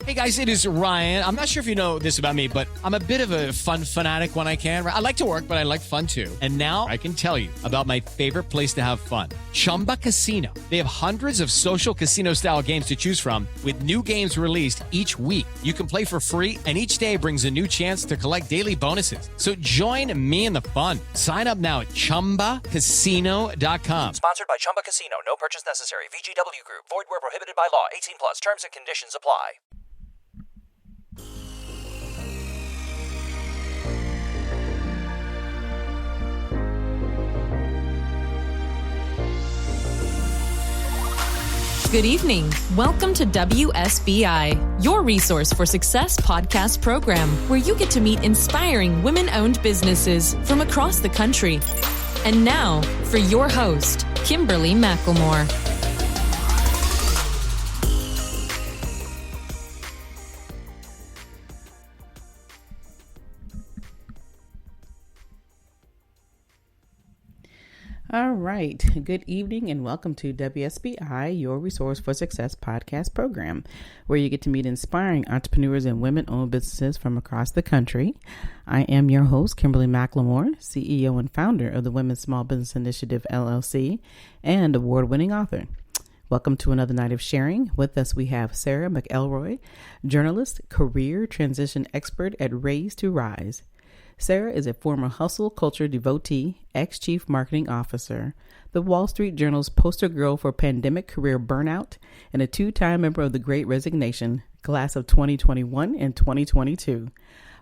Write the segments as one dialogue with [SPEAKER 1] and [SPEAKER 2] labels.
[SPEAKER 1] Hey guys, it is Ryan. I'm not sure if you know this about me, but I'm a bit of a fun fanatic when I can. I like to work, but I like fun too. And now I can tell you about my favorite place to have fun. Chumba Casino. They have hundreds of social casino style games to choose from with new games released each week. You can play for free and each day brings a new chance to collect daily bonuses. So join me in the fun. Sign up now at ChumbaCasino.com.
[SPEAKER 2] Sponsored by Chumba Casino. No purchase necessary. VGW Group. Void where prohibited by law. 18 plus. Terms and conditions apply.
[SPEAKER 3] Good evening. Welcome to WSBI, your resource for success podcast program, where you get to meet inspiring women-owned businesses from across the country. And now, for your host, Kimberly McElroy.
[SPEAKER 4] All right. Good evening and welcome to WSBI, your Resource for Success podcast program, where you get to meet inspiring entrepreneurs and women-owned businesses from across the country. I am your host, Kimberly McElroy, CEO and founder of the Women's Small Business Initiative, LLC, and award-winning author. Welcome to another night of sharing. With us, we have Sara McElroy, journalist, career transition expert at Raze to Rise. Sara is a former hustle culture devotee, ex-chief marketing officer, the Wall Street Journal's poster girl for pandemic career burnout, and a two-time member of the Great Resignation, class of 2021 and 2022.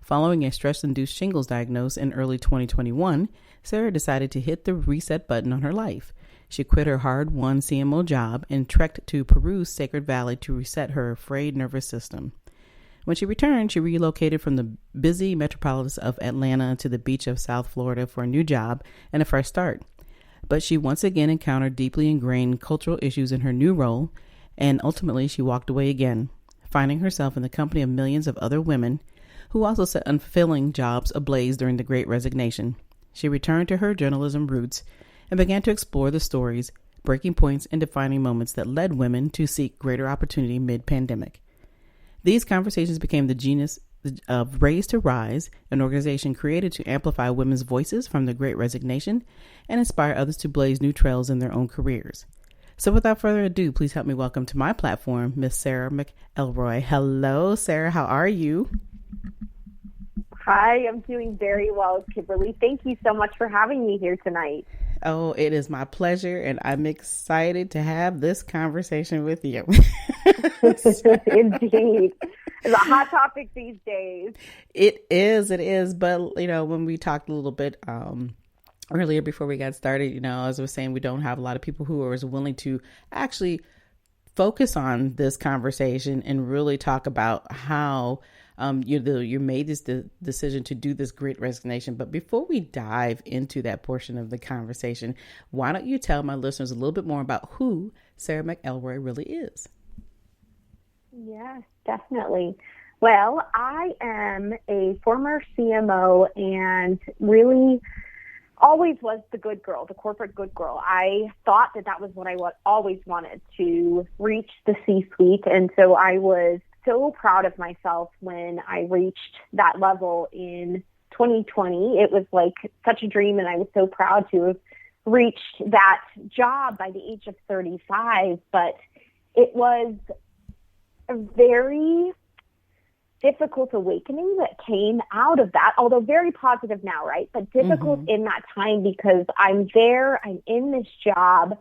[SPEAKER 4] Following a stress-induced shingles diagnosis in early 2021, Sara decided to hit the reset button on her life. She quit her hard-won CMO job and trekked to Peru's Sacred Valley to reset her frayed nervous system. When she returned, she relocated from the busy metropolis of Atlanta to the beach of South Florida for a new job and a fresh start. But she once again encountered deeply ingrained cultural issues in her new role, and ultimately she walked away again, finding herself in the company of millions of other women who also set unfulfilling jobs ablaze during the Great Resignation. She returned to her journalism roots and began to explore the stories, breaking points, and defining moments that led women to seek greater opportunity mid-pandemic. These conversations became the genius of Raze to Rise, an organization created to amplify women's voices from the Great Resignation and inspire others to blaze new trails in their own careers. So without further ado, please help me welcome to my platform, Miss Sara McElroy. Hello, Sara. How are you?
[SPEAKER 5] Hi, I'm doing very well, Kimberly. Thank you so much for having me here tonight.
[SPEAKER 4] Oh, it is my pleasure, and I'm excited to have this conversation with you.
[SPEAKER 5] Indeed. It's a hot topic these days.
[SPEAKER 4] It is. But, when we talked a little bit earlier before we got started, as I was saying, we don't have a lot of people who are as willing to actually focus on this conversation and really talk about how you made this decision to do this Great Resignation. But before we dive into that portion of the conversation, why don't you tell my listeners a little bit more about who Sara McElroy really is?
[SPEAKER 5] Yes, definitely. Well, I am a former CMO and really always was the good girl, the corporate good girl. I thought that was what I always wanted, to reach the C-suite. And so I was so proud of myself when I reached that level in 2020. It was like such a dream, and I was so proud to have reached that job by the age of 35. But it was a very difficult awakening that came out of that, although very positive now, right? But difficult in that time because I'm in this job.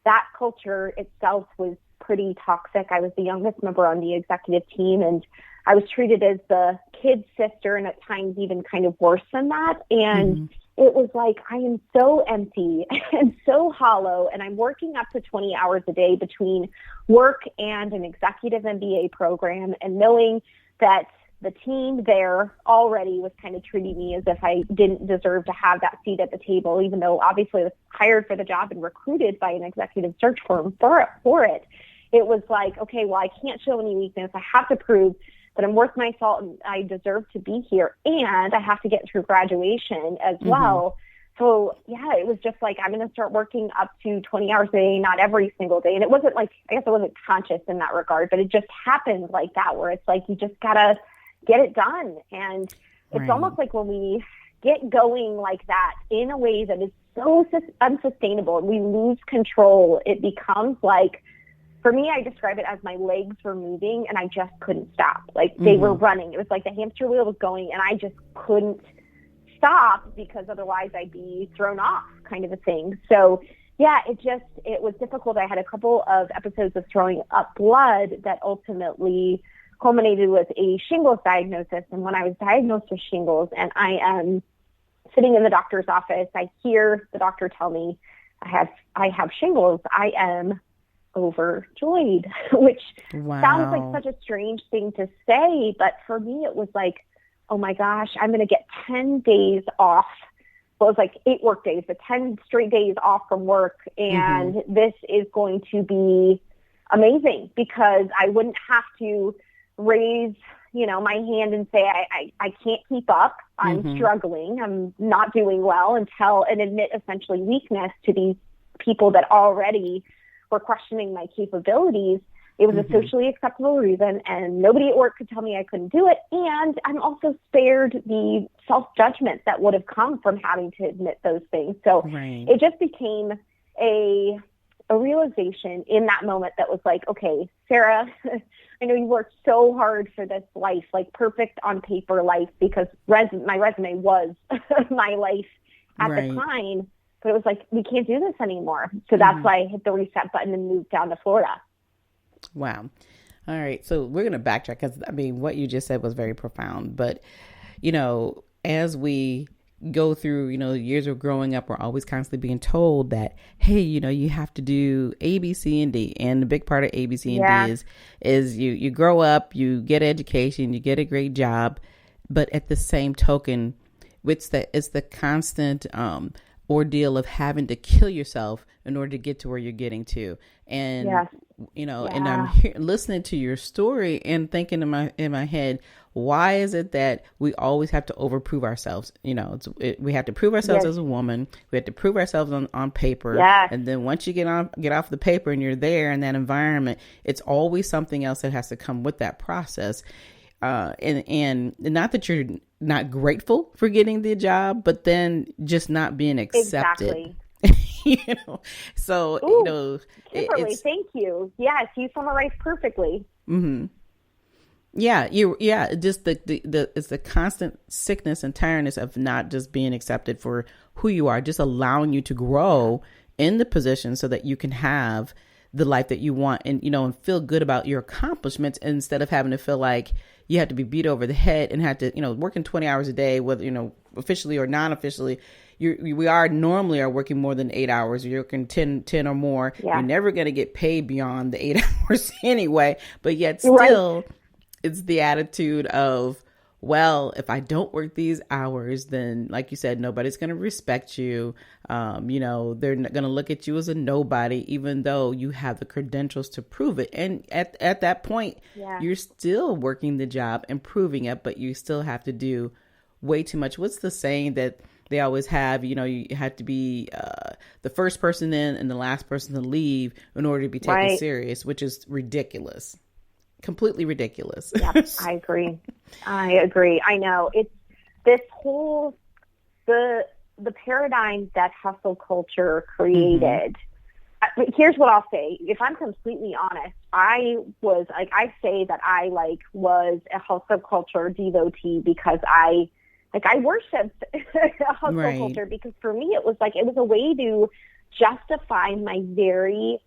[SPEAKER 5] That culture itself was pretty toxic. I was the youngest member on the executive team, and I was treated as the kid sister, and at times even kind of worse than that. And it was like, I am so empty and so hollow, and I'm working up to 20 hours a day between work and an executive MBA program, and knowing that the team there already was kind of treating me as if I didn't deserve to have that seat at the table, even though obviously I was hired for the job and recruited by an executive search firm for it. It was like, okay, well, I can't show any weakness. I have to prove that I'm worth my salt and I deserve to be here. And I have to get through graduation as well. So yeah, it was just like, I'm going to start working up to 20 hours a day, not every single day. And it wasn't like, I guess I wasn't conscious in that regard, but it just happened like that, where it's like, you just got to get it done. And it's almost like when we get going like that in a way that is so unsustainable and we lose control, it becomes like, for me, I describe it as my legs were moving and I just couldn't stop. Like they were running. It was like the hamster wheel was going and I just couldn't stop, because otherwise I'd be thrown off, kind of a thing. So yeah, it was difficult. I had a couple of episodes of throwing up blood that ultimately culminated with a shingles diagnosis. And when I was diagnosed with shingles and I am sitting in the doctor's office, I hear the doctor tell me I have shingles, I am overjoyed, which sounds like such a strange thing to say, but for me it was like, oh my gosh, I'm going to get 10 days off. Well, it was like 8 work days, but 10 straight days off from work. And this is going to be amazing, because I wouldn't have to raise, my hand and say, I can't keep up. I'm struggling. I'm not doing well, and admit essentially weakness to these people that already were questioning my capabilities. It was a socially acceptable reason, and nobody at work could tell me I couldn't do it. And I'm also spared the self-judgment that would have come from having to admit those things. So it just became a realization in that moment that was like, okay, Sara, I know you worked so hard for this life, like perfect on paper life, because my resume was my life at the time. But it was like, we can't do this anymore. So that's why I hit the reset button and moved down to Florida.
[SPEAKER 4] Wow. All right. So we're going to backtrack, because what you just said was very profound. But, as we go through, years of growing up, we're always constantly being told that, hey, you have to do A, B, C, and D. And the big part of A, B, C, and D is you grow up, you get education, you get a great job. But at the same token, it's the constant ordeal of having to kill yourself in order to get to where you're getting to. And, and I'm listening to your story and thinking in my head, why is it that we always have to overprove ourselves? We have to prove ourselves as a woman. We have to prove ourselves on paper. And then once you get off the paper and you're there in that environment, it's always something else that has to come with that process. And not that you're not grateful for getting the job, but then just not being accepted.
[SPEAKER 5] Exactly. Kimberly, thank you. Yes, you summarized perfectly.
[SPEAKER 4] Yeah, just it's the constant sickness and tiredness of not just being accepted for who you are, just allowing you to grow in the position so that you can have the life that you want, and and feel good about your accomplishments, instead of having to feel like you have to be beat over the head and have to working 20 hours a day, whether officially or non-officially. We normally are working more than 8 hours. You're working 10 or more. You're never going to get paid beyond the 8 hours anyway. But yet still, it's the attitude of, well, if I don't work these hours, then, like you said, nobody's going to respect you. They're going to look at you as a nobody, even though you have the credentials to prove it. And at that point, you're still working the job and proving it, but you still have to do way too much. What's the saying that they always have? You have to be the first person in and the last person to leave in order to be taken serious, which is ridiculous. Completely ridiculous.
[SPEAKER 5] Yep, I agree. I know. It's this whole, the paradigm that hustle culture created. Here's what I'll say. If I'm completely honest, I say that I was a hustle culture devotee, because I worshiped hustle culture, because for me it was a way to justify my very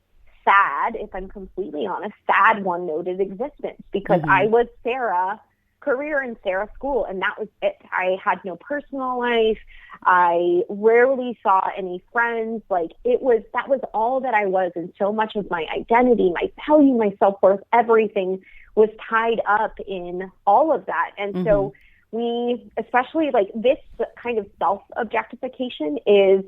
[SPEAKER 5] sad, if I'm completely honest, sad one-noted existence, because I was Sara career and Sara school, and that was it. I had no personal life. I rarely saw any friends. That was all that I was, and so much of my identity, my value, my self-worth, everything was tied up in all of that. And so we, especially this kind of self-objectification, is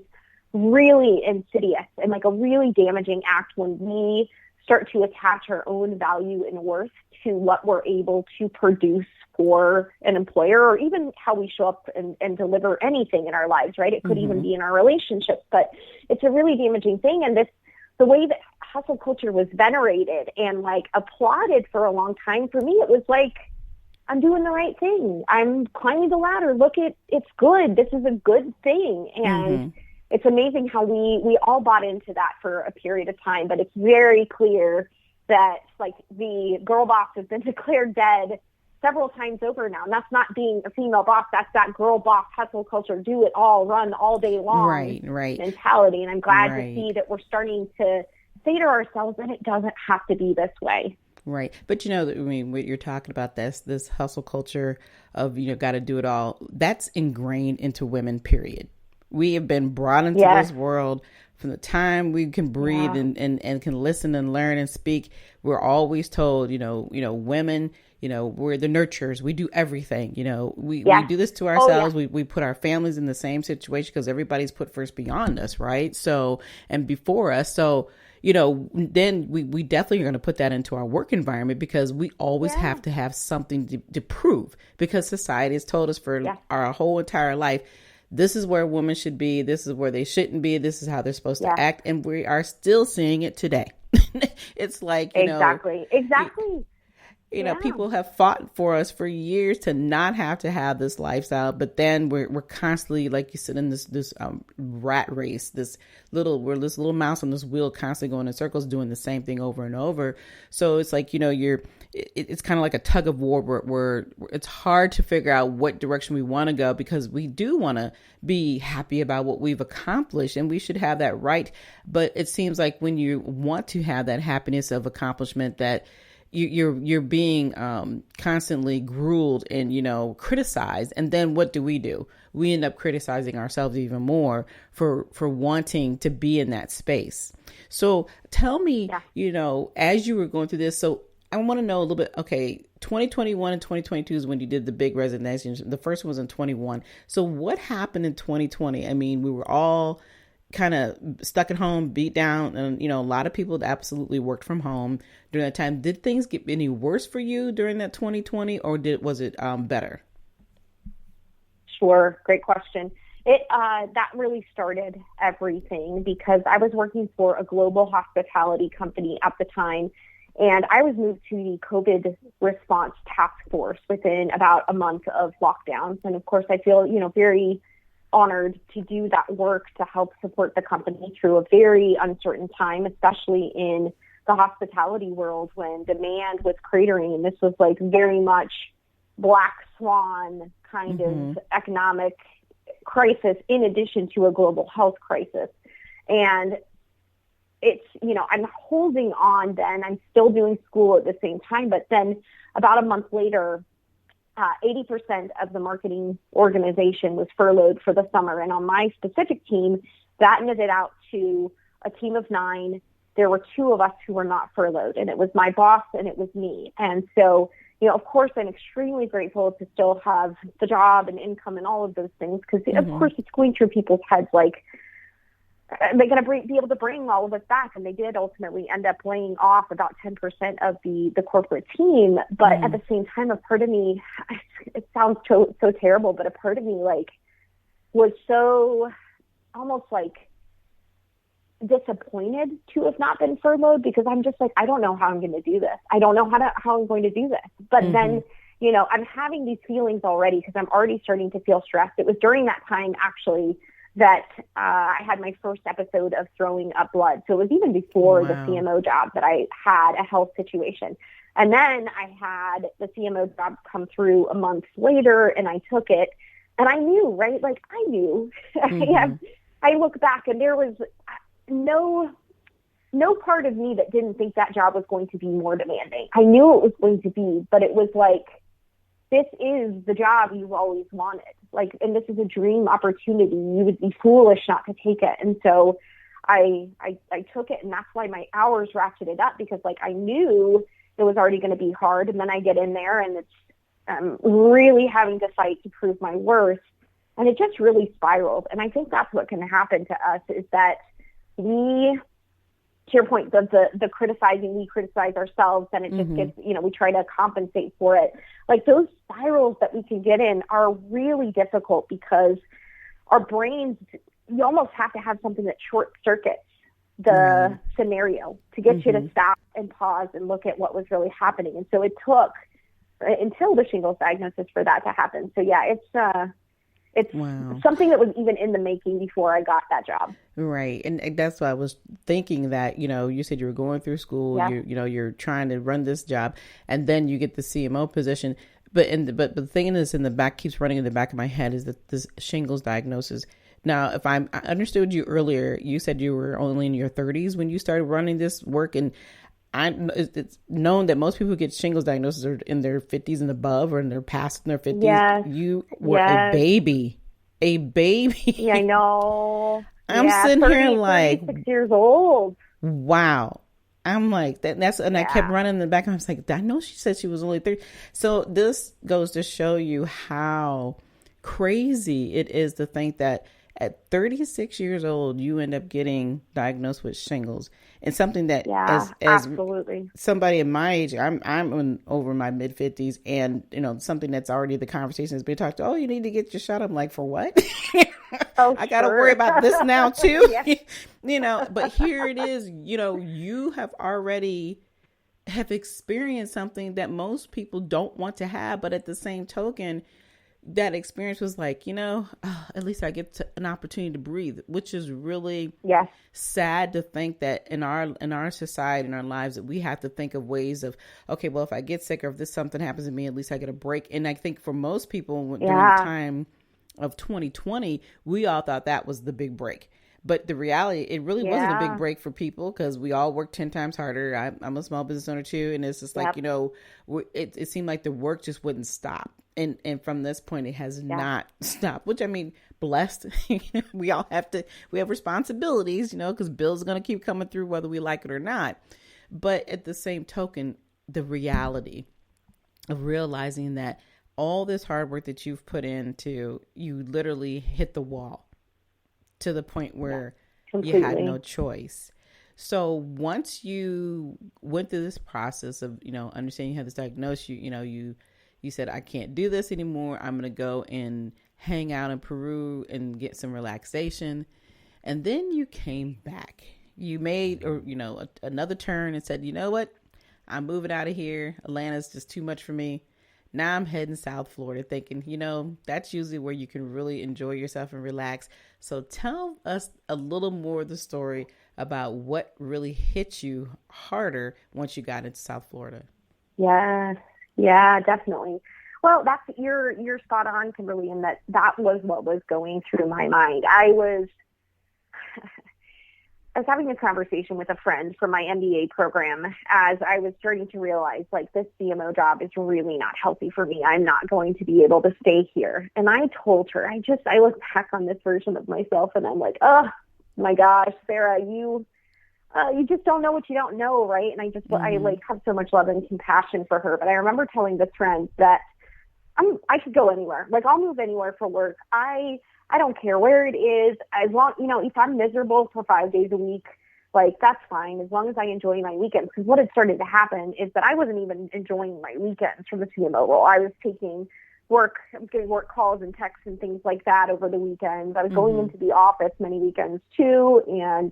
[SPEAKER 5] really insidious and a really damaging act when we start to attach our own value and worth to what we're able to produce for an employer, or even how we show up and deliver anything in our lives, right? It could even be in our relationships, but it's a really damaging thing. And the way that hustle culture was venerated and like applauded for a long time, for me, it was like, I'm doing the right thing. I'm climbing the ladder. Look, it's good. This is a good thing. And it's amazing how we all bought into that for a period of time, but it's very clear that like the girl boss has been declared dead several times over now. And that's not being a female boss. That's that girl boss hustle culture, do it all, run all day long mentality. And I'm glad to see that we're starting to say to ourselves that it doesn't have to be this way.
[SPEAKER 4] Right. But, you know, I mean, what you're talking about, this hustle culture of, you know, got to do it all, that's ingrained into women, period. We have been brought into this world from the time we can breathe and can listen and learn and speak. We're always told, you know, women, you know, we're the nurturers. We do everything. You know, we do this to ourselves. We put our families in the same situation because everybody's put first beyond us. Right. So, and before us. So, you know, then we definitely are going to put that into our work environment because we always have to have something to prove, because society has told us for our whole entire life, this is where women should be. This is where they shouldn't be. This is how they're supposed to act. And we are still seeing it today. It's like, you know,
[SPEAKER 5] exactly.
[SPEAKER 4] You know, people have fought for us for years to not have to have this lifestyle, but then we're constantly, like you said, in this rat race, this little mouse on this wheel, constantly going in circles, doing the same thing over and over. So it's like, you know, it's kind of like a tug of war where it's hard to figure out what direction we want to go, because we do want to be happy about what we've accomplished, and we should have that right. But it seems like when you want to have that happiness of accomplishment, that you're being constantly grilled and, you know, criticized. And then what do? We end up criticizing ourselves even more for wanting to be in that space. So tell me, you know, as you were going through this, so I want to know a little bit, okay, 2021 and 2022 is when you did the big resignation. The first one was in 21. So what happened in 2020? I mean, we were all kind of stuck at home, beat down, and, you know, a lot of people absolutely worked from home during that time. Did things get any worse for you during that 2020, or was it better?
[SPEAKER 5] Sure. Great question. That really started everything, because I was working for a global hospitality company at the time, and I was moved to the COVID response task force within about a month of lockdowns. And of course, I feel, you know, very honored to do that work to help support the company through a very uncertain time, especially in the hospitality world when demand was cratering. And this was like very much black swan kind of economic crisis in addition to a global health crisis. And it's, you know, I'm holding on then. I'm still doing school at the same time. But then about a month later, 80% of the marketing organization was furloughed for the summer. And on my specific team, that netted out to a team of 9. There were 2 of us who were not furloughed, and it was my boss and it was me. And so, you know, of course, I'm extremely grateful to still have the job and income and all of those things, because of course it's going through people's heads, like, are they going to be able to bring all of us back? And they did ultimately end up laying off about 10% of the corporate team. But at the same time, a part of me, it sounds so terrible, but a part of me like was so almost like disappointed to have not been furloughed, because I'm just like, I don't know how I'm going to do this. I don't know how I'm going to do this. But then, you know, I'm having these feelings already because I'm already starting to feel stressed. It was during that time, actually, that I had my first episode of throwing up blood. So it was even before the CMO job that I had a health situation. And then I had the CMO job come through a month later, and I took it. And I knew, right? Like, I knew. I look back, and there was no part of me that didn't think that job was going to be more demanding. I knew it was going to be, but it was like, this is the job you've always wanted. Like, and this is a dream opportunity. You would be foolish not to take it. And so I took it, and that's why my hours ratcheted up, because like I knew it was already going to be hard. And then I get in there, and it's really having to fight to prove my worth. And it just really spiraled. And I think that's what can happen to us, is that we to your point, the criticizing, we criticize ourselves, and it just gets, we try to compensate for it. Like, those spirals that we can get in are really difficult because our brains, you almost have to have something that short circuits the scenario to get you to stop and pause and look at what was really happening. And so it took until the shingles diagnosis for that to happen. So yeah, it's something that was even in the making before I got that job.
[SPEAKER 4] Right. And that's why I was thinking that, you said you were going through school, you're trying to run this job, and then you get the CMO position. But the thing is keeps running in the back of my head is that this shingles diagnosis. Now, if I understood you earlier, you said you were only in your 30s when you started running this work. And it's known that most people who get shingles diagnosis are in their 50s and above, or in their past in their 50s. Yes. You were a baby. Yeah,
[SPEAKER 5] I know.
[SPEAKER 4] I'm sitting here like
[SPEAKER 5] 36 years old.
[SPEAKER 4] Wow. I'm like that's and I kept running in the back. I was like, I know she said she was only 30. So this goes to show you how crazy it is to think that at 36 years old, you end up getting diagnosed with shingles, and something that as
[SPEAKER 5] absolutely
[SPEAKER 4] somebody in my age, I'm over my mid 50s, and something that's already the conversation has been talked to. Oh, you need to get your shot. I'm like, for what? I got to worry about this now too. But here it is. You have already experienced something that most people don't want to have, but at the same token, that experience was like, at least I get an opportunity to breathe, which is really sad to think that in our society, in our lives, that we have to think of ways of, okay, well, if I get sick or if something happens to me, at least I get a break. And I think for most people during the time of 2020, we all thought that was the big break. But the reality, it really wasn't a big break for people, because we all work 10 times harder. I'm a small business owner too. And it's just like, it seemed like the work just wouldn't stop. And from this point, it has not stopped, which, I mean, blessed. We have responsibilities, because bills are going to keep coming through whether we like it or not. But at the same token, the reality of realizing that all this hard work that you've put into, you literally hit the wall to the point where you had no choice. So once you went through this process of, understanding you had this diagnosis, you said, I can't do this anymore. I'm going to go and hang out in Peru and get some relaxation. And then you came back. You made, another turn and said, you know what? I'm moving out of here. Atlanta's just too much for me. Now I'm heading South Florida, thinking, that's usually where you can really enjoy yourself and relax. So tell us a little more of the story about what really hit you harder once you got into South Florida.
[SPEAKER 5] Yes. Yeah, definitely. Well, you're spot on, Kimberly, in that was what was going through my mind. I was having a conversation with a friend from my MBA program as I was starting to realize, like, this CMO job is really not healthy for me. I'm not going to be able to stay here. And I told her, I look back on this version of myself and I'm like, oh my gosh, Sara, you just don't know what you don't know, right? And I have so much love and compassion for her. But I remember telling this friend that I could go anywhere. Like, I'll move anywhere for work. I don't care where it is. As long, if I'm miserable for 5 days a week, like, that's fine, as long as I enjoy my weekends. Because what had started to happen is that I wasn't even enjoying my weekends from the CMO role. I was getting work calls and texts and things like that over the weekends. I was going into the office many weekends too, and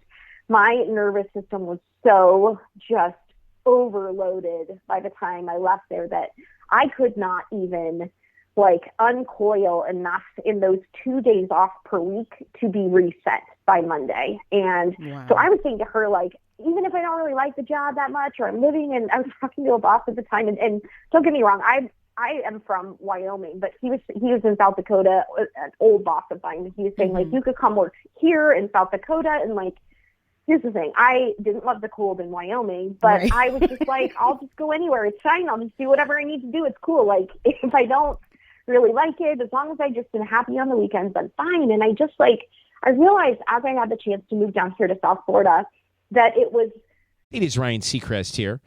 [SPEAKER 5] my nervous system was so just overloaded by the time I left there that I could not even uncoil enough in those 2 days off per week to be reset by Monday. And so I was saying to her, even if I don't really like the job that much, or I'm living, and I was talking to a boss at the time, and don't get me wrong, I am from Wyoming, but he was in South Dakota, an old boss of mine. He was saying, you could come work here in South Dakota, and here's the thing. I didn't love the cold in Wyoming, but I was just I'll just go anywhere. It's fine. I'll just do whatever I need to do. It's cool. If I don't really like it, as long as I just been happy on the weekends, I'm fine. And I realized as I had the chance to move down here to South Florida that it was...
[SPEAKER 1] It is Ryan Seacrest here.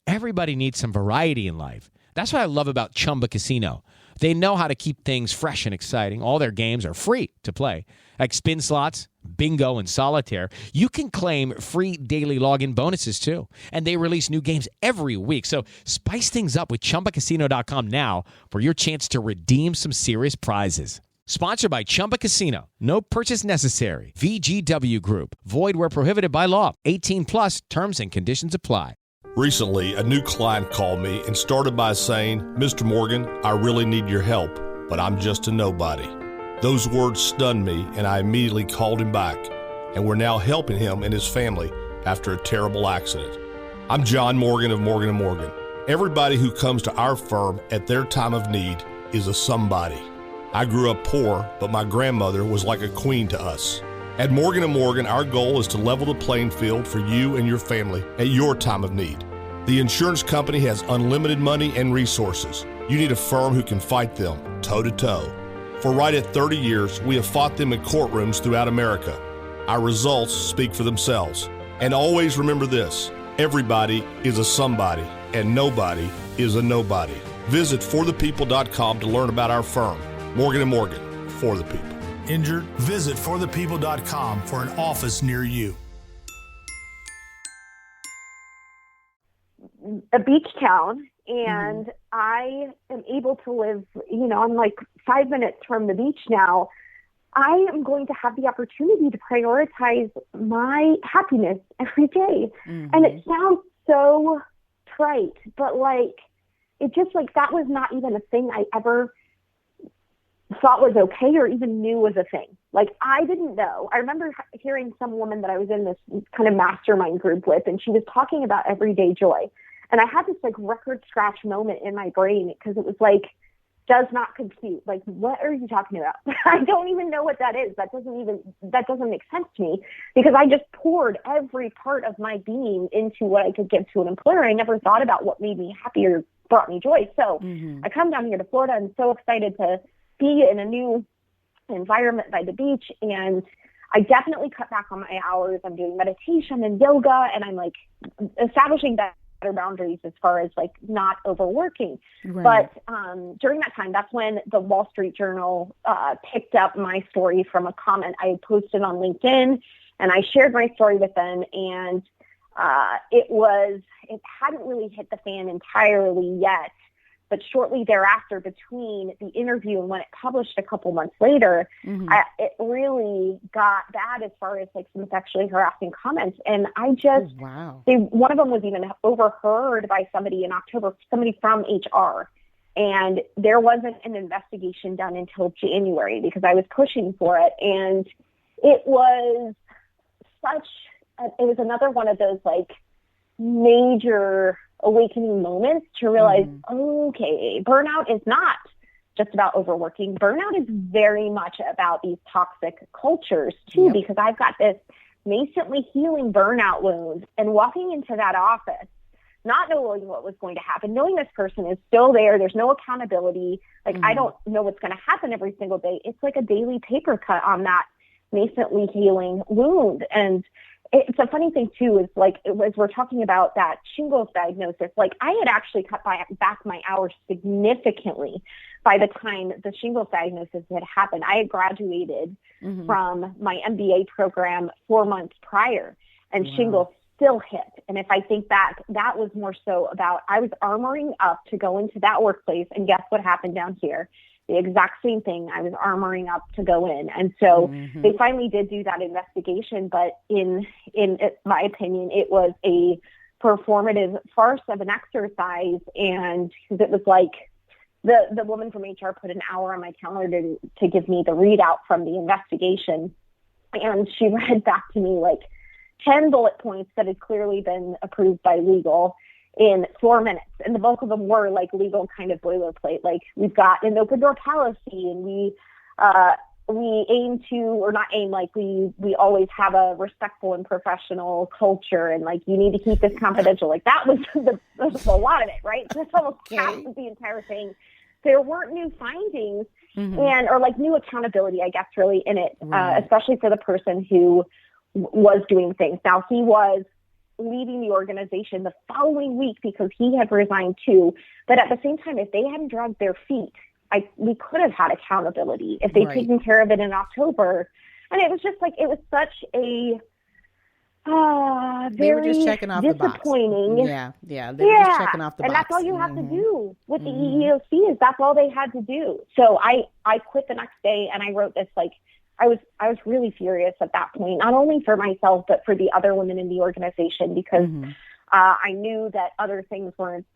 [SPEAKER 1] Everybody needs some variety in life. That's what I love about Chumba Casino. They know how to keep things fresh and exciting. All their games are free to play, like spin slots, bingo, and solitaire. You can claim free daily login bonuses, too. And they release new games every week. So spice things up with ChumbaCasino.com now for your chance to redeem some serious prizes. Sponsored by Chumba Casino. No purchase necessary. VGW Group. Void where prohibited by law. 18 plus terms and conditions apply.
[SPEAKER 6] Recently, a new client called me and started by saying, "Mr. Morgan, I really need your help, but I'm just a nobody." Those words stunned me, and I immediately called him back, and we're now helping him and his family after a terrible accident. I'm John Morgan of Morgan & Morgan. Everybody who comes to our firm at their time of need is a somebody. I grew up poor, but my grandmother was like a queen to us. At Morgan & Morgan, our goal is to level the playing field for you and your family at your time of need. The insurance company has unlimited money and resources. You need a firm who can fight them toe-to-toe. For right at 30 years, we have fought them in courtrooms throughout America. Our results speak for themselves. And always remember this, everybody is a somebody, and nobody is a nobody. Visit forthepeople.com to learn about our firm, Morgan & Morgan, for the people.
[SPEAKER 7] Injured? Visit forthepeople.com for an office near you.
[SPEAKER 5] A beach town, and I am able to live, I'm like 5 minutes from the beach now. I am going to have the opportunity to prioritize my happiness every day. And it sounds so trite, but it just that was not even a thing I ever thought was okay or even knew was a thing. I didn't know. I remember hearing some woman that I was in this kind of mastermind group with, and she was talking about everyday joy. And I had this record scratch moment in my brain because it was does not compute. What are you talking about? I don't even know what that is. That doesn't make sense to me because I just poured every part of my being into what I could give to an employer. I never thought about what made me happy or brought me joy. So I come down here to Florida and so excited to be in a new environment by the beach. And I definitely cut back on my hours. I'm doing meditation and yoga, and I'm establishing better boundaries as far as not overworking. Right. But during that time, that's when the Wall Street Journal picked up my story from a comment I had posted on LinkedIn, and I shared my story with them. And it hadn't really hit the fan entirely yet. But shortly thereafter, between the interview and when it published a couple months later, it really got bad as far as some sexually harassing comments. And I just, one of them was even overheard by somebody in October, somebody from HR. And there wasn't an investigation done until January because I was pushing for it. And it was it was another one of those major awakening moments to realize, okay, burnout is not just about overworking. Burnout is very much about these toxic cultures too, because I've got this nascently healing burnout wound, and walking into that office, not knowing what was going to happen, knowing this person is still there, there's no accountability, I don't know what's going to happen every single day. It's like a daily paper cut on that nascently healing wound. And it's a funny thing too, is as we're talking about that shingles diagnosis, I had actually cut back my hours significantly by the time the shingles diagnosis had happened. I had graduated from my MBA program 4 months prior, and shingles still hit. And if I think back, that was more so about I was armoring up to go into that workplace, and guess what happened down here? The exact same thing. I was armoring up to go in. And so they finally did do that investigation. But in my opinion, it was a performative farce of an exercise. And it was the woman from HR put an hour on my calendar to give me the readout from the investigation. And she read back to me 10 bullet points that had clearly been approved by legal in 4 minutes. And the bulk of them were legal kind of boilerplate. We've got an open door policy, and we aim to, or not aim, we always have a respectful and professional culture, and you need to keep this confidential. That was a lot of it, right? That's almost half of the entire thing. There weren't new findings or new accountability, I guess, really in it, especially for the person who was doing things. Now, he was leaving the organization the following week because he had resigned too. But at the same time, if they hadn't dragged their feet, we could have had accountability if they'd taken care of it in October. And it was just like, it was such a
[SPEAKER 4] they were just checking off
[SPEAKER 5] disappointing.
[SPEAKER 4] The box. Yeah. They were just checking off the box.
[SPEAKER 5] And that's all you have to do with the EEOC is that's all they had to do. So I quit the next day and I wrote this, like, I was really furious at that point, not only for myself, but for the other women in the organization, because I knew that other things weren't,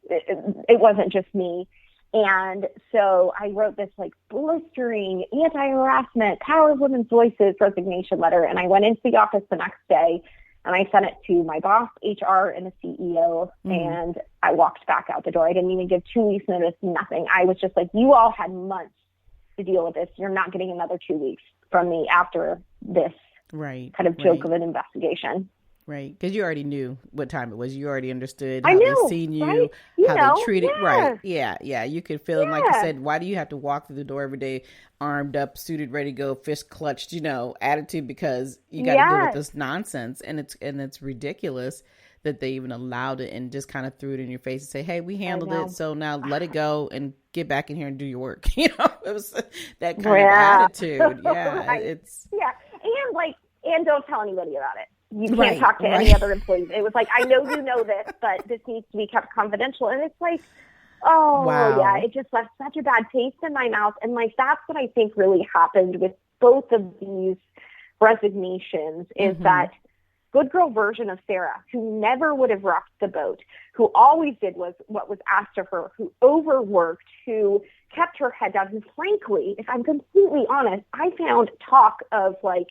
[SPEAKER 5] it wasn't just me. And so I wrote this like blistering anti-harassment, power of women's voices resignation letter. And I went into the office the next day and I sent it to my boss, HR, and the CEO. And I walked back out the door. I didn't even give 2 weeks notice, nothing. I was just like, you all had months to deal with this. You're not getting another 2 weeks from me after this kind of joke of an investigation.
[SPEAKER 4] Right, because you already knew what time it was. You already understood how they seen you, how they treated. Right, yeah. You could feel, like you said, why do you have to walk through the door every day, armed up, suited, ready to go, fist clutched, attitude, because you got to deal with this nonsense, and it's ridiculous that they even allowed it and just kind of threw it in your face and say, hey, we handled it, so now let it go and get back in here and do your work. It was that kind of attitude. Yeah,
[SPEAKER 5] and don't tell anybody about it. You can't talk to any other employees. It was like, I know you know this, but this needs to be kept confidential. And it's like, it just left such a bad taste in my mouth. And like, that's what I think really happened with both of these resignations is that good girl version of Sara, who never would have rocked the boat, who always did was what was asked of her, who overworked, who kept her head down. And frankly, if I'm completely honest, I found talk of like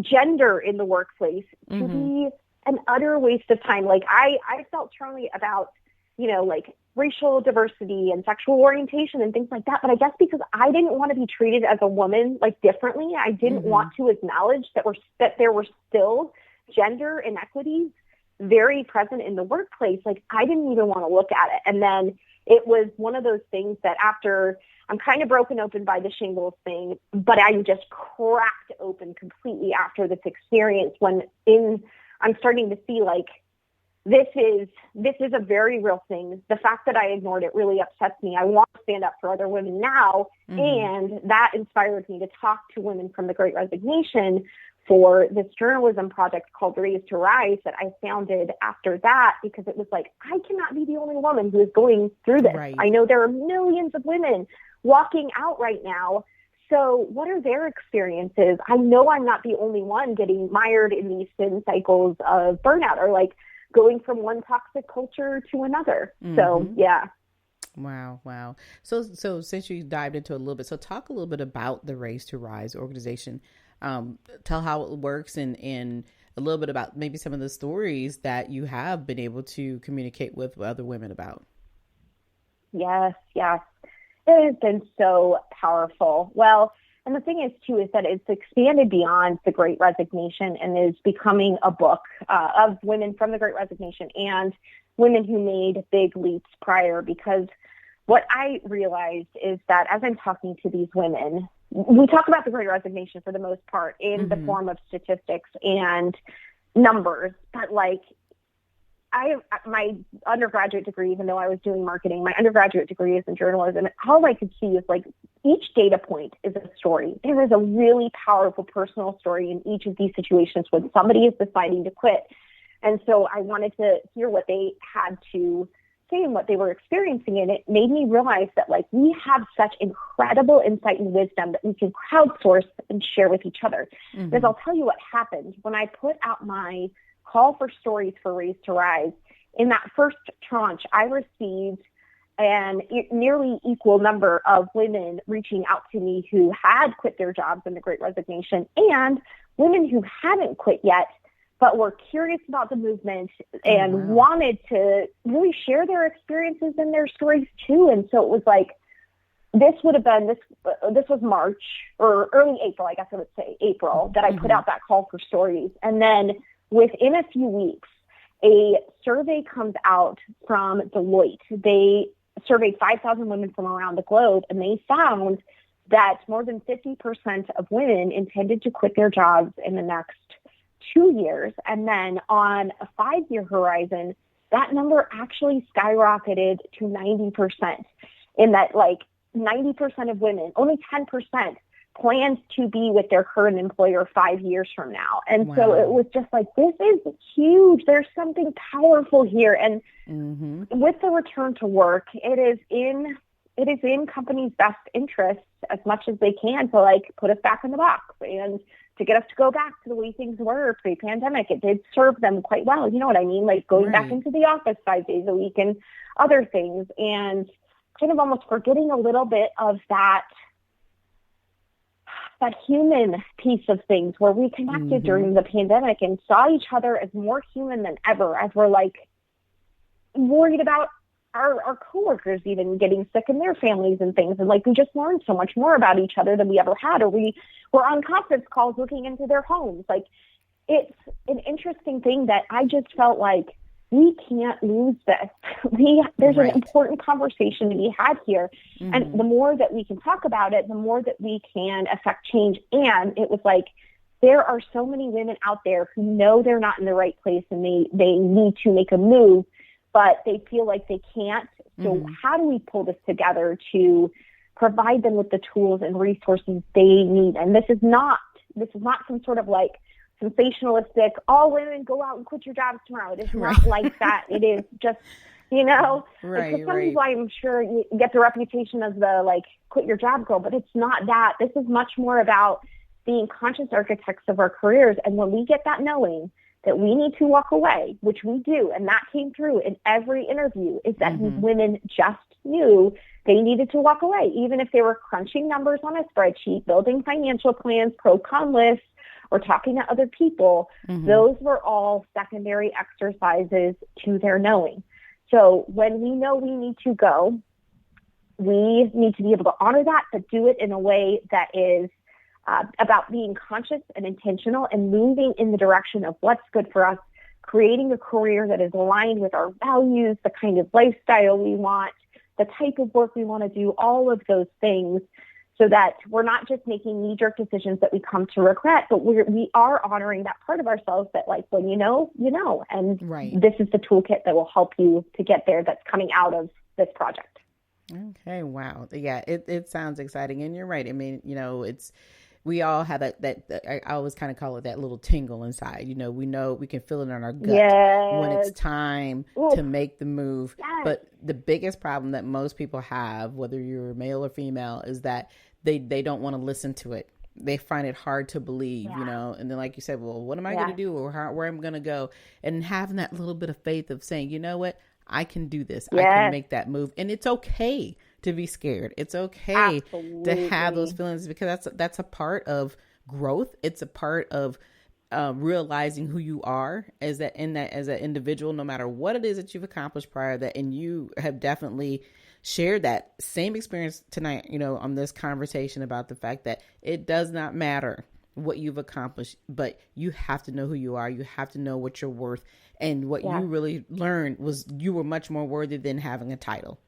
[SPEAKER 5] gender in the workplace to be an utter waste of time. Like I felt strongly about, like racial diversity and sexual orientation and things like that. But I guess because I didn't want to be treated as a woman like differently, I didn't want to acknowledge that there were still gender inequities very present in the workplace. Like I didn't even want to look at it. And then it was one of those things that after I'm kind of broken open by the shingles thing, but I'm just cracked open completely after this experience when I'm starting to see like, this is a very real thing. The fact that I ignored it really upsets me. I want to stand up for other women now. And that inspired me to talk to women from the Great Resignation for this journalism project called Raze to Rise that I founded after that, because it was like, I cannot be the only woman who is going through this. Right. I know there are millions of women walking out right now. So what are their experiences? I know I'm not the only one getting mired in these sin cycles of burnout or like going from one toxic culture to another. So, yeah.
[SPEAKER 4] Wow. So since you dived into it a little bit, so talk a little bit about the Raze to Rise organization. Tell how it works and a little bit about maybe some of the stories that you have been able to communicate with other women about.
[SPEAKER 5] Yes. It has been so powerful. Well, and the thing is, too, is that it's expanded beyond the Great Resignation and is becoming a book of women from the Great Resignation and women who made big leaps prior. Because what I realized is that as I'm talking to these women, we talk about the Great Resignation for the most part in the form of statistics and numbers, but like my undergraduate degree, even though I was doing marketing, my undergraduate degree is in journalism. All I could see is like each data point is a story. There is a really powerful personal story in each of these situations when somebody is deciding to quit. And so I wanted to hear what they had to say and what they were experiencing. And it made me realize that like we have such incredible insight and wisdom that we can crowdsource and share with each other. Because I'll tell you what happened when I put out my call for stories for Raze to Rise. In that first tranche, I received an nearly equal number of women reaching out to me who had quit their jobs in the Great Resignation and women who hadn't quit yet, but were curious about the movement and wanted to really share their experiences and their stories too. And so it was like, this was March or early April, I guess I would say April, that I put out that call for stories. And then within a few weeks, a survey comes out from Deloitte. They surveyed 5,000 women from around the globe, and they found that more than 50% of women intended to quit their jobs in the next 2 years. And then on a 5-year horizon, that number actually skyrocketed to 90%. In that, like, 90% of women, only 10% plans to be with their current employer 5 years from now. And so it was just like, this is huge. There's something powerful here. And with the return to work, it is in companies' best interests as much as they can to, like, put us back in the box and to get us to go back to the way things were pre-pandemic. It did serve them quite well. You know what I mean? Like going back into the office 5 days a week and other things, and kind of almost forgetting a little bit of that human piece of things where we connected during the pandemic and saw each other as more human than ever, as we're like worried about our coworkers even getting sick in their families and things. And like, we just learned so much more about each other than we ever had, or we were on conference calls looking into their homes. Like, it's an interesting thing that I just felt like we can't lose this. There's an important conversation to be had here. And the more that we can talk about it, the more that we can affect change. And it was like, there are so many women out there who know they're not in the right place and they need to make a move, but they feel like they can't. So how do we pull this together to provide them with the tools and resources they need? And this is not some sort of like sensationalistic, all women go out and quit your jobs tomorrow. It is not like that. It is just, because some people, I'm sure, you get the reputation as the like quit your job girl, but it's not that. This is much more about being conscious architects of our careers. And when we get that knowing that we need to walk away, which we do, and that came through in every interview, is that these women just knew they needed to walk away, even if they were crunching numbers on a spreadsheet, building financial plans, pro-con lists, or talking to other people. Those were all secondary exercises to their knowing. So when we know we need to go, we need to be able to honor that, but do it in a way that is about being conscious and intentional and moving in the direction of what's good for us, creating a career that is aligned with our values, the kind of lifestyle we want, the type of work we want to do, all of those things, so that we're not just making knee-jerk decisions that we come to regret, but we are honoring that part of ourselves that, like, when you know. And this is the toolkit that will help you to get there that's coming out of this project.
[SPEAKER 4] Okay, wow. Yeah, it sounds exciting. And you're right. I mean, we all have that I always kind of call it that little tingle inside. We know we can feel it in our gut when it's time to make the move. Yes. But the biggest problem that most people have, whether you're male or female, is that they don't want to listen to it. They find it hard to believe, and then like you said, well, what am I going to do, or where am I going to go? And having that little bit of faith of saying, you know what, I can do this. I can make that move. And it's okay to be scared. It's okay to have those feelings, because that's a part of growth. It's a part of realizing who you are as an individual, no matter what it is that you've accomplished prior, and you have definitely shared that same experience tonight, on this conversation about the fact that it does not matter what you've accomplished, but you have to know who you are. You have to know what you're worth. And what you really learned was you were much more worthy than having a title.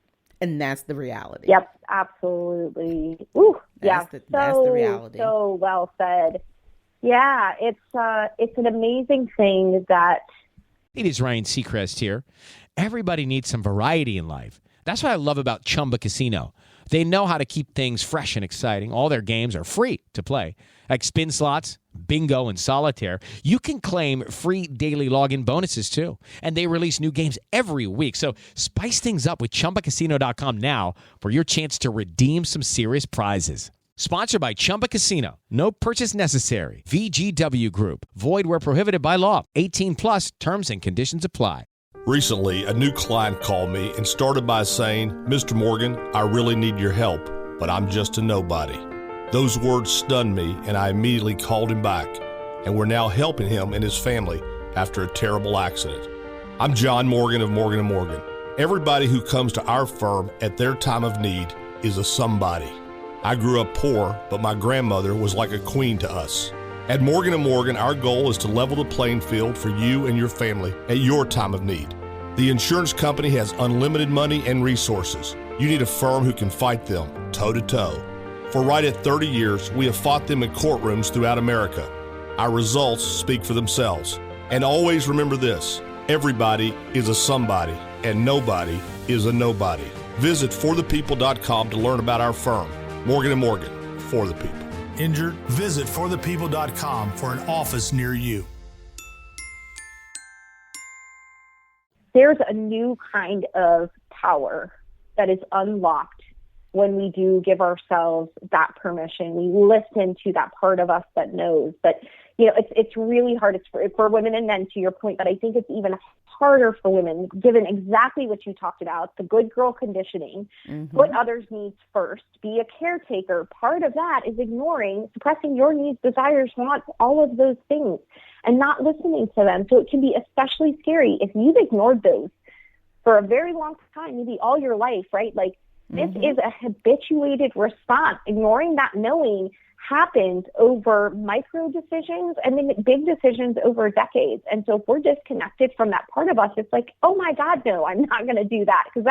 [SPEAKER 4] And that's the reality.
[SPEAKER 5] Yep, absolutely. Ooh, that's the reality. So well said. Yeah, it's an amazing thing that...
[SPEAKER 1] It is Ryan Seacrest here. Everybody needs some variety in life. That's what I love about Chumba Casino. They know how to keep things fresh and exciting. All their games are free to play, like spin slots, bingo, and solitaire. You can claim free daily login bonuses, too. And they release new games every week. So spice things up with ChumbaCasino.com now for your chance to redeem some serious prizes. Sponsored by Chumba Casino. No purchase necessary. VGW Group. Void where prohibited by law. 18+. Terms and conditions apply.
[SPEAKER 6] Recently, a new client called me and started by saying, "Mr. Morgan, I really need your help, but I'm just a nobody." Those words stunned me, and I immediately called him back, and we're now helping him and his family after a terrible accident. I'm John Morgan of Morgan & Morgan. Everybody who comes to our firm at their time of need is a somebody. I grew up poor, but my grandmother was like a queen to us. At Morgan & Morgan, our goal is to level the playing field for you and your family at your time of need. The insurance company has unlimited money and resources. You need a firm who can fight them toe-to-toe. For right at 30 years, we have fought them in courtrooms throughout America. Our results speak for themselves. And always remember this, everybody is a somebody and nobody is a nobody. Visit forthepeople.com to learn about our firm, Morgan & Morgan, for the people.
[SPEAKER 7] Injured? Visit forthepeople.com for an office near you.
[SPEAKER 5] There's a new kind of power that is unlocked when we do give ourselves that permission. We listen to that part of us that knows. But, it's really hard. It's for women and men, to your point, but I think it's even harder for women, given exactly what you talked about, the good girl conditioning, put others' needs first, be a caretaker. Part of that is suppressing your needs, desires, wants, all of those things, and not listening to them. So it can be especially scary if you've ignored those for a very long time, maybe all your life, right? Like, this is a habituated response. Ignoring that knowing happens over micro decisions and then big decisions over decades. And so if we're disconnected from that part of us, it's like, oh my God, no, I'm not going to do that. Because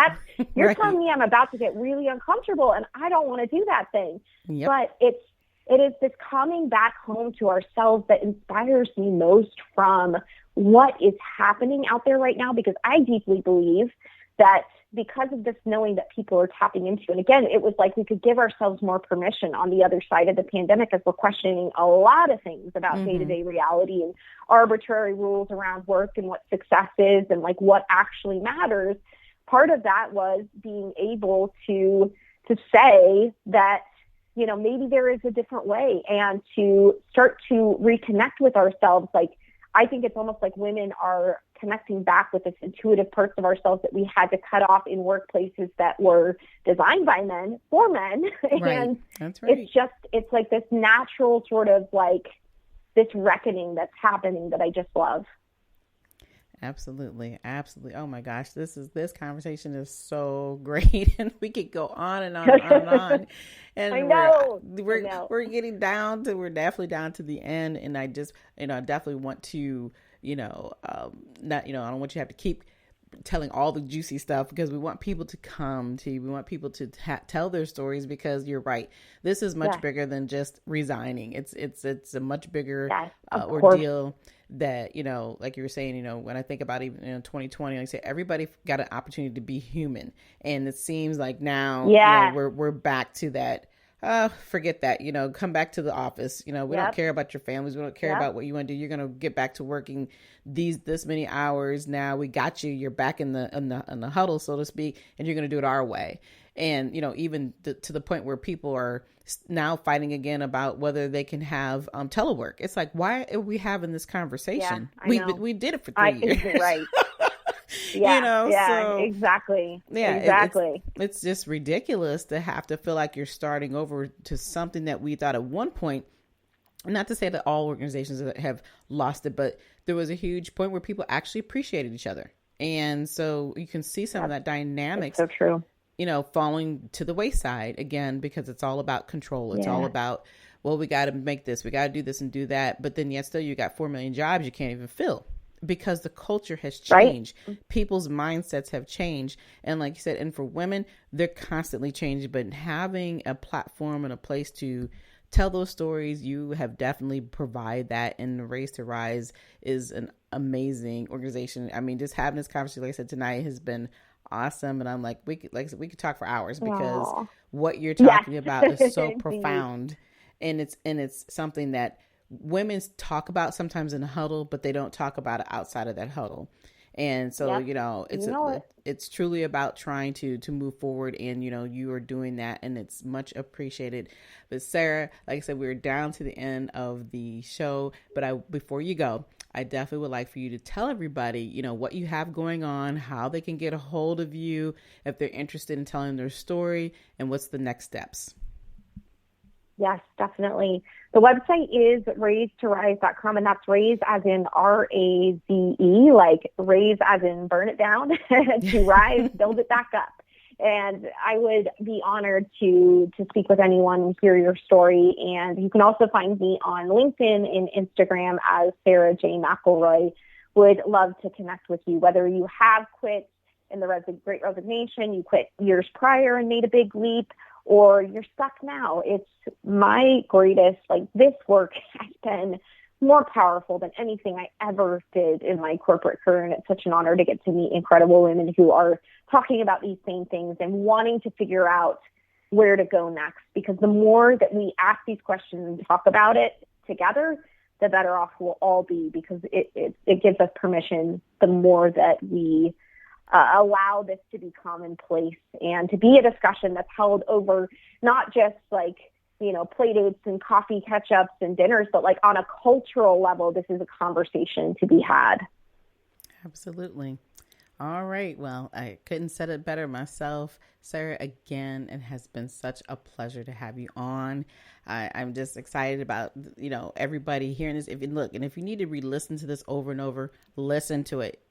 [SPEAKER 5] you're
[SPEAKER 4] right.
[SPEAKER 5] telling me I'm about to get really uncomfortable and I don't want to do that thing.
[SPEAKER 4] Yep.
[SPEAKER 5] But it is this coming back home to ourselves that inspires me most from what is happening out there right now, because I deeply believe that because of this knowing that people are tapping into, and again, it was like we could give ourselves more permission on the other side of the pandemic as we're questioning a lot of things about day-to-day reality and arbitrary rules around work and what success is and like what actually matters. Part of that was being able to say that, maybe there is a different way, and to start to reconnect with ourselves. Like, I think it's almost like women are connecting back with this intuitive parts of ourselves that we had to cut off in workplaces that were designed by men for men.
[SPEAKER 4] Right.
[SPEAKER 5] And
[SPEAKER 4] That's right.
[SPEAKER 5] it's like this natural sort of like this reckoning that's happening that I just love.
[SPEAKER 4] Absolutely. Absolutely. Oh my gosh. This conversation is so great. And we could go on and on and on and on. And
[SPEAKER 5] I know.
[SPEAKER 4] We're getting we're definitely down to the end. And I just, I definitely want to, I don't want you to have to keep telling all the juicy stuff, because we want people to come to you. We want people to tell their stories, because you're right. This is much bigger than just resigning. It's a much bigger ordeal that, like you were saying, when I think about even 2020, like I say, everybody got an opportunity to be human. And it seems like now we're back to that. Forget that, come back to the office. We don't care about your families. We don't care about what you want to do. You're going to get back to working this many hours. Now we got you. You're back in the huddle, so to speak, and you're going to do it our way. And, even to the point where people are now fighting again about whether they can have telework. It's like, why are we having this conversation? We did it for 3 years.
[SPEAKER 5] Right.
[SPEAKER 4] So,
[SPEAKER 5] exactly.
[SPEAKER 4] Yeah,
[SPEAKER 5] exactly.
[SPEAKER 4] It's just ridiculous to have to feel like you're starting over to something that we thought at one point, not to say that all organizations have lost it, but there was a huge point where people actually appreciated each other. And so you can see some of that dynamics.
[SPEAKER 5] That's so true.
[SPEAKER 4] Falling to the wayside again, because it's all about control. It's all about, well, we got to make this, we got to do this and do that. But then yet still you got 4 million jobs you can't even fill, because the culture has changed. Right. People's mindsets have changed. And like you said, and for women, they're constantly changing, but having a platform and a place to tell those stories, you have definitely provided that. And Raze to Rise is an amazing organization. I mean, just having this conversation, like I said, tonight has been awesome. And I'm like, we could talk for hours, because what you're talking about is so profound. And it's something that women talk about sometimes in a huddle, but they don't talk about it outside of that huddle. And so, it's truly about trying to move forward, and, you are doing that, and it's much appreciated. But Sara, like I said, we're down to the end of the show, but before you go, I definitely would like for you to tell everybody, what you have going on, how they can get a hold of you if they're interested in telling their story, and what's the next steps.
[SPEAKER 5] Yes, definitely. The website is raze2rise.com, and that's Raze as in R-A-Z-E, like Raze as in burn it down, to rise, build it back up. And I would be honored to speak with anyone, hear your story. And you can also find me on LinkedIn and Instagram as Sara J. McElroy. Would love to connect with you, whether you have quit in the Great Resignation, you quit years prior and made a big leap, or you're stuck now. It's my greatest, this work has been more powerful than anything I ever did in my corporate career. And it's such an honor to get to meet incredible women who are talking about these same things and wanting to figure out where to go next. Because the more that we ask these questions and talk about it together, the better off we'll all be, because it gives us permission the more that we allow this to be commonplace and to be a discussion that's held over not just like, play dates and coffee catch-ups and dinners, but like on a cultural level, this is a conversation to be had.
[SPEAKER 4] Absolutely. All right. Well, I couldn't said it better myself. Sara, again, it has been such a pleasure to have you on. I'm just excited about, everybody hearing this. If you need to re-listen to this over and over, listen to it.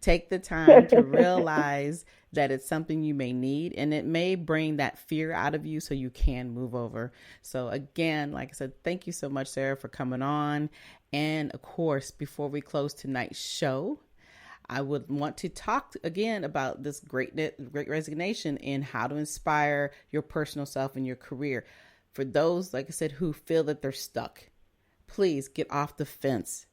[SPEAKER 4] Take the time to realize that it's something you may need, and it may bring that fear out of you so you can move over. So again, like I said, thank you so much, Sara, for coming on. And of course, before we close tonight's show, I would want to talk again about this great resignation and how to inspire your personal self and your career. For those, like I said, who feel that they're stuck, please get off the fence.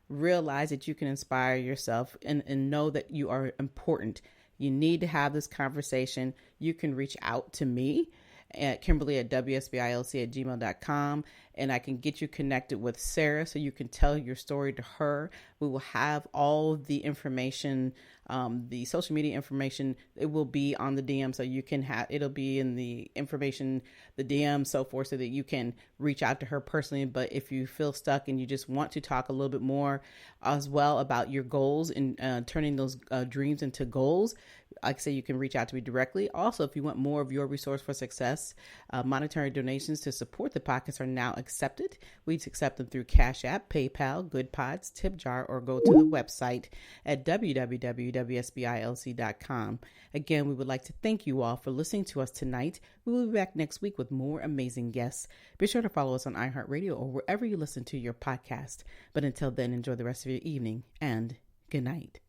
[SPEAKER 4] Realize that you can inspire yourself and know that you are important. You need to have this conversation. You can reach out to me at Kimberly at WSBILC@gmail.com, and I can get you connected with Sara so you can tell your story to her. We will have all the information, the social media information. It will be on the DM, so you can it'll be in the information, the DM, so forth, so that you can reach out to her personally. But if you feel stuck and you just want to talk a little bit more as well about your goals and turning those dreams into goals, like I say, you can reach out to me directly. Also, if you want more of your resource for success, monetary donations to support the podcast are now accepted. We accept them through Cash App, PayPal, Good Pods, Tip Jar, or go to the website at www.wsbilc.com. Again, we would like to thank you all for listening to us tonight. We will be back next week with more amazing guests. Be sure to follow us on iHeartRadio or wherever you listen to your podcast. But until then, enjoy the rest of your evening and good night.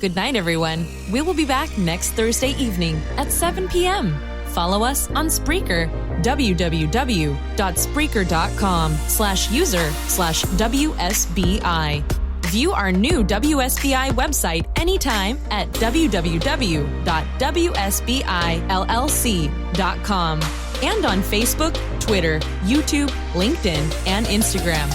[SPEAKER 3] Good night, everyone. We will be back next Thursday evening at 7 p.m. Follow us on Spreaker, www.spreaker.com/user/WSBI. View our new WSBI website anytime at www.wsbillc.com and on Facebook, Twitter, YouTube, LinkedIn, and Instagram.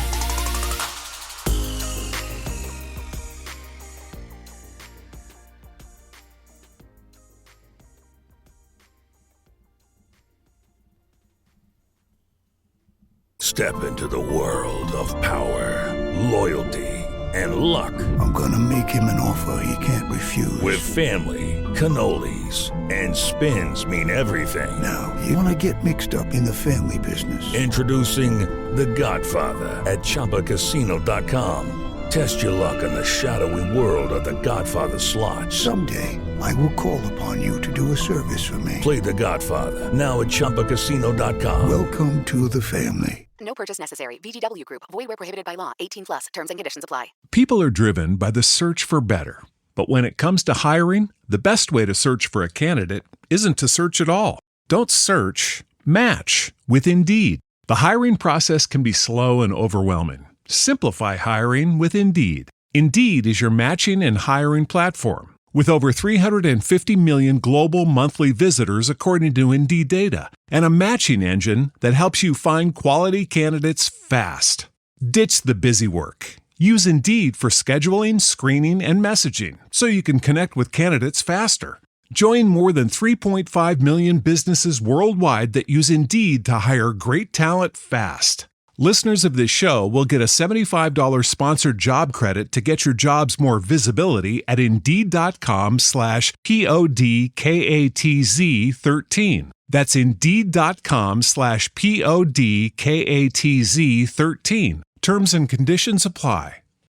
[SPEAKER 8] Step into the world of power, loyalty, and luck.
[SPEAKER 9] I'm gonna make him an offer he can't refuse.
[SPEAKER 8] With family, cannolis, and spins mean everything.
[SPEAKER 9] Now, you wanna get mixed up in the family business.
[SPEAKER 8] Introducing The Godfather at ChumbaCasino.com. Test your luck in the shadowy world of The Godfather slot.
[SPEAKER 9] Someday, I will call upon you to do a service for me.
[SPEAKER 8] Play The Godfather now at ChumbaCasino.com.
[SPEAKER 9] Welcome to the family.
[SPEAKER 10] No purchase necessary. VGW Group. Void where prohibited by law. 18+. Terms and conditions apply.
[SPEAKER 11] People are driven by the search for better. But when it comes to hiring, the best way to search for a candidate isn't to search at all. Don't search, match with Indeed. The hiring process can be slow and overwhelming. Simplify hiring with Indeed. Indeed is your matching and hiring platform. With over 350 million global monthly visitors according to Indeed data, and a matching engine that helps you find quality candidates fast. Ditch the busy work. Use Indeed for scheduling, screening, and messaging so you can connect with candidates faster. Join more than 3.5 million businesses worldwide that use Indeed to hire great talent fast. Listeners of this show will get a $75 sponsored job credit to get your jobs more visibility at Indeed.com/PODKATZ13. That's Indeed.com/PODKATZ13. Terms and conditions apply.